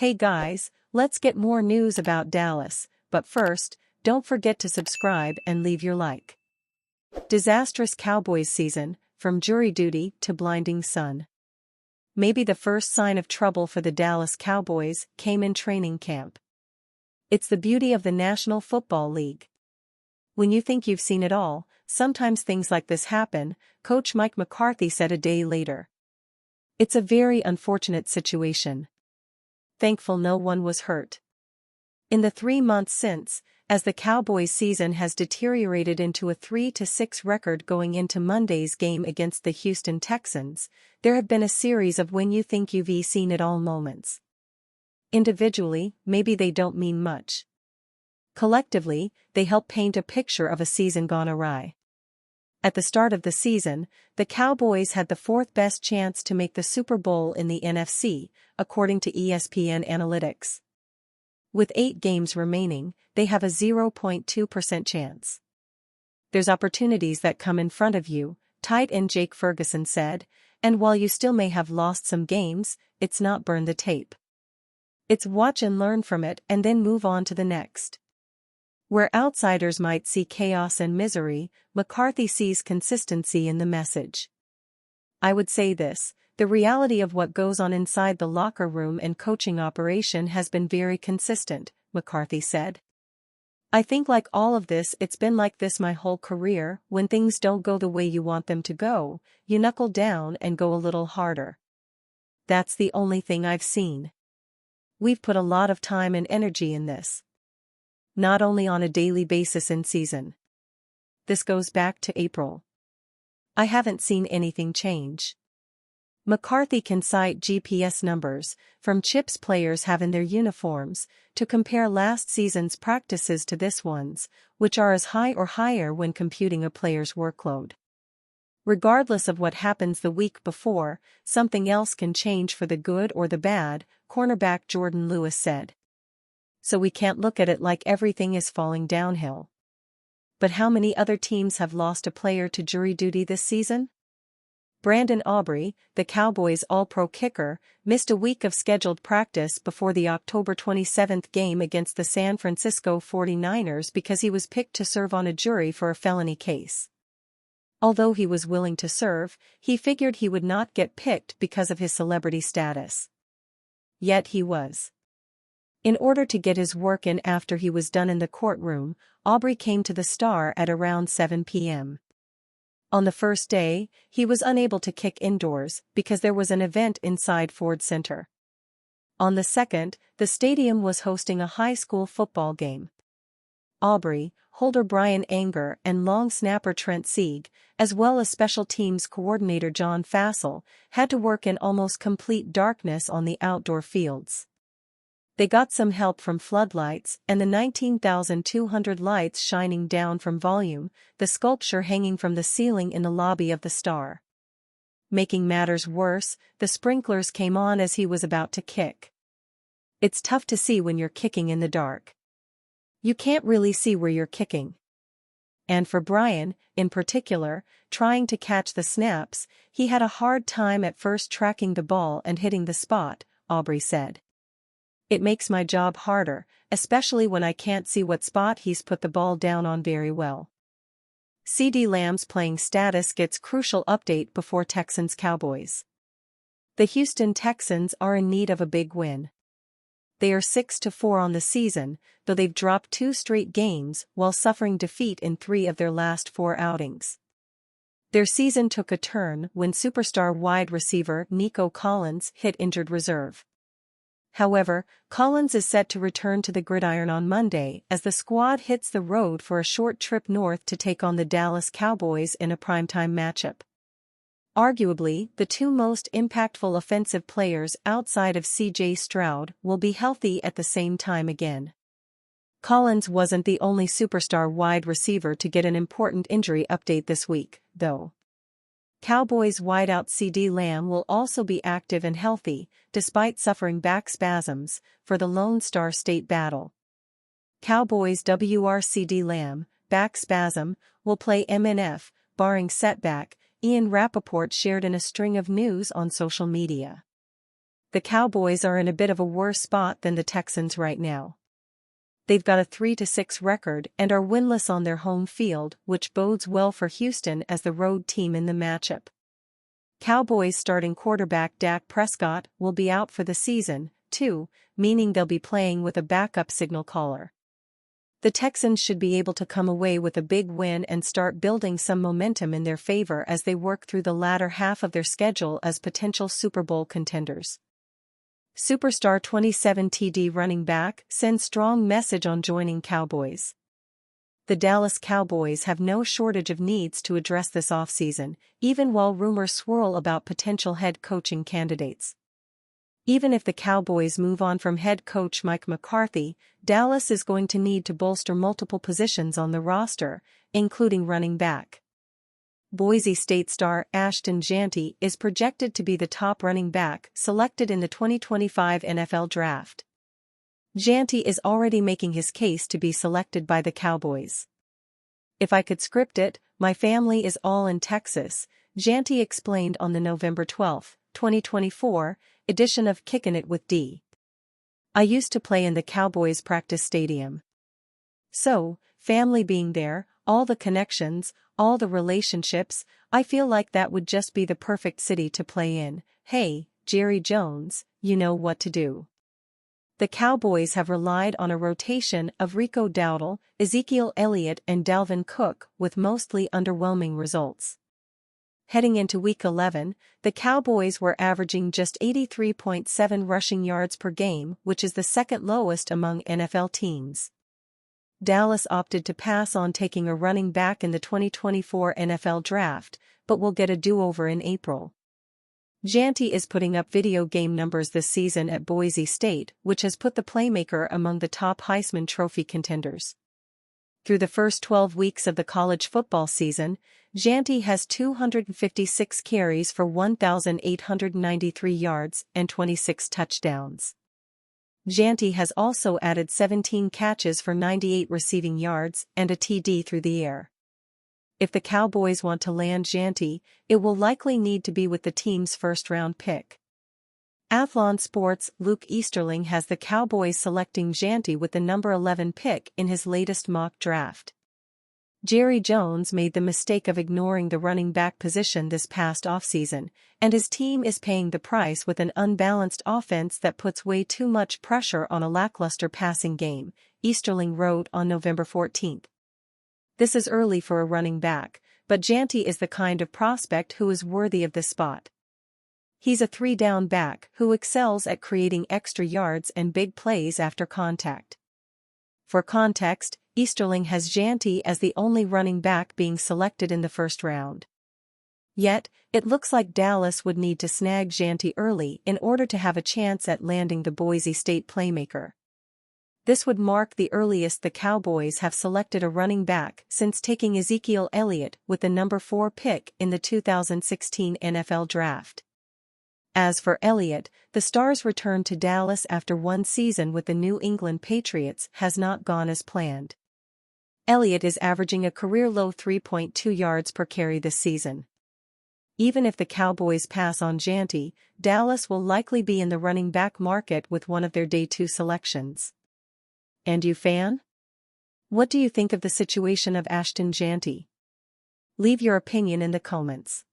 Hey guys, let's get more news about Dallas, but first, don't forget to subscribe and leave your like. Disastrous Cowboys season, from jury duty to blinding sun. Maybe the first sign of trouble for the Dallas Cowboys came in training camp. It's the beauty of the National Football League. When you think you've seen it all, sometimes things like this happen, Coach Mike McCarthy said a day later. It's a very unfortunate situation. Thankful no one was hurt. In the 3 months since, as the Cowboys' season has deteriorated into a 3-6 record going into Monday's game against the Houston Texans, there have been a series of when you think you've seen it all moments. Individually, maybe they don't mean much. Collectively, they help paint a picture of a season gone awry. At the start of the season, the Cowboys had the 4th best chance to make the Super Bowl in the NFC, according to ESPN Analytics. With 8 games remaining, they have a 0.2% chance. There's opportunities that come in front of you, tight end Jake Ferguson said, and while you still may have lost some games, it's not burn the tape. It's watch and learn from it and then move on to the next. Where outsiders might see chaos and misery, McCarthy sees consistency in the message. I would say this, the reality of what goes on inside the locker room and coaching operation has been very consistent, McCarthy said. I think like all of this, it's been like this my whole career. When things don't go the way you want them to go, you knuckle down and go a little harder. That's the only thing I've seen. We've put a lot of time and energy in this. Not only on a daily basis in season. This goes back to April. I haven't seen anything change. McCarthy can cite GPS numbers from chips players have in their uniforms to compare last season's practices to this one's, which are as high or higher when computing a player's workload. Regardless of what happens the week before, something else can change for the good or the bad, cornerback Jordan Lewis said. So we can't look at it like everything is falling downhill. But how many other teams have lost a player to jury duty this season? Brandon Aubrey, the Cowboys' All-Pro kicker, missed a week of scheduled practice before the October 27 game against the San Francisco 49ers because he was picked to serve on a jury for a felony case. Although he was willing to serve, he figured he would not get picked because of his celebrity status. Yet he was. In order to get his work in after he was done in the courtroom, Aubrey came to the Star at around 7 p.m. On the first day, he was unable to kick indoors because there was an event inside Ford Center. On the second, the stadium was hosting a high school football game. Aubrey, holder Brian Anger and long snapper Trent Sieg, as well as special teams coordinator John Fassel, had to work in almost complete darkness on the outdoor fields. They got some help from floodlights and the 19,200 lights shining down from volume, the sculpture hanging from the ceiling in the lobby of the Star. Making matters worse, the sprinklers came on as he was about to kick. It's tough to see when you're kicking in the dark. You can't really see where you're kicking. And for Brian, in particular, trying to catch the snaps, he had a hard time at first tracking the ball and hitting the spot, Aubrey said. It makes my job harder, especially when I can't see what spot he's put the ball down on very well. CeeDee Lamb's playing status gets crucial update before Texans Cowboys. The Houston Texans are in need of a big win. They are 6-4 on the season, though they've dropped 2 straight games while suffering defeat in 3 of their last 4 outings. Their season took a turn when superstar wide receiver Nico Collins hit injured reserve. However, Collins is set to return to the gridiron on Monday as the squad hits the road for a short trip north to take on the Dallas Cowboys in a primetime matchup. Arguably, the 2 most impactful offensive players outside of C.J. Stroud will be healthy at the same time again. Collins wasn't the only superstar wide receiver to get an important injury update this week, though. Cowboys wideout CeeDee Lamb will also be active and healthy, despite suffering back spasms, for the Lone Star State battle. Cowboys WR CeeDee Lamb, back spasm, will play MNF, barring setback, Ian Rappaport shared in a string of news on social media. The Cowboys are in a bit of a worse spot than the Texans right now. They've got a 3-6 record and are winless on their home field, which bodes well for Houston as the road team in the matchup. Cowboys starting quarterback Dak Prescott will be out for the season, too, meaning they'll be playing with a backup signal caller. The Texans should be able to come away with a big win and start building some momentum in their favor as they work through the latter half of their schedule as potential Super Bowl contenders. Superstar 27 TD running back sends strong message on joining Cowboys. The Dallas Cowboys have no shortage of needs to address this offseason, even while rumors swirl about potential head coaching candidates. Even if the Cowboys move on from head coach Mike McCarthy, Dallas is going to need to bolster multiple positions on the roster, including running back. Boise State star Ashton Jeanty is projected to be the top running back selected in the 2025 NFL Draft. Jeanty is already making his case to be selected by the Cowboys. "If I could script it, my family is all in Texas," Jeanty explained on the November 12, 2024, edition of Kickin' It with D. "I used to play in the Cowboys practice stadium. So, family being there, all the connections, all the relationships, I feel like that would just be the perfect city to play in. Hey, Jerry Jones, you know what to do." The Cowboys have relied on a rotation of Rico Dowdle, Ezekiel Elliott and Dalvin Cook with mostly underwhelming results. Heading into Week 11, the Cowboys were averaging just 83.7 rushing yards per game, which is the second lowest among NFL teams. Dallas opted to pass on taking a running back in the 2024 NFL Draft, but will get a do-over in April. Jeanty is putting up video game numbers this season at Boise State, which has put the playmaker among the top Heisman Trophy contenders. Through the first 12 weeks of the college football season, Jeanty has 256 carries for 1,893 yards and 26 touchdowns. Jeanty has also added 17 catches for 98 receiving yards and a TD through the air. If the Cowboys want to land Jeanty, it will likely need to be with the team's first-round pick. Athlon Sports' Luke Easterling has the Cowboys selecting Jeanty with the number 11 pick in his latest mock draft. Jerry Jones made the mistake of ignoring the running back position this past offseason, and his team is paying the price with an unbalanced offense that puts way too much pressure on a lackluster passing game, Easterling wrote on November 14. "This is early for a running back, but Jeanty is the kind of prospect who is worthy of this spot. He's a three-down back who excels at creating extra yards and big plays after contact." For context, Easterling has Jeanty as the only running back being selected in the first round. Yet, it looks like Dallas would need to snag Jeanty early in order to have a chance at landing the Boise State playmaker. This would mark the earliest the Cowboys have selected a running back since taking Ezekiel Elliott with the number 4 pick in the 2016 NFL Draft. As for Elliott, the star's return to Dallas after one season with the New England Patriots has not gone as planned. Elliott is averaging a career-low 3.2 yards per carry this season. Even if the Cowboys pass on Jeanty, Dallas will likely be in the running back market with one of their Day 2 selections. And you fan? What do you think of the situation of Ashton Jeanty? Leave your opinion in the comments.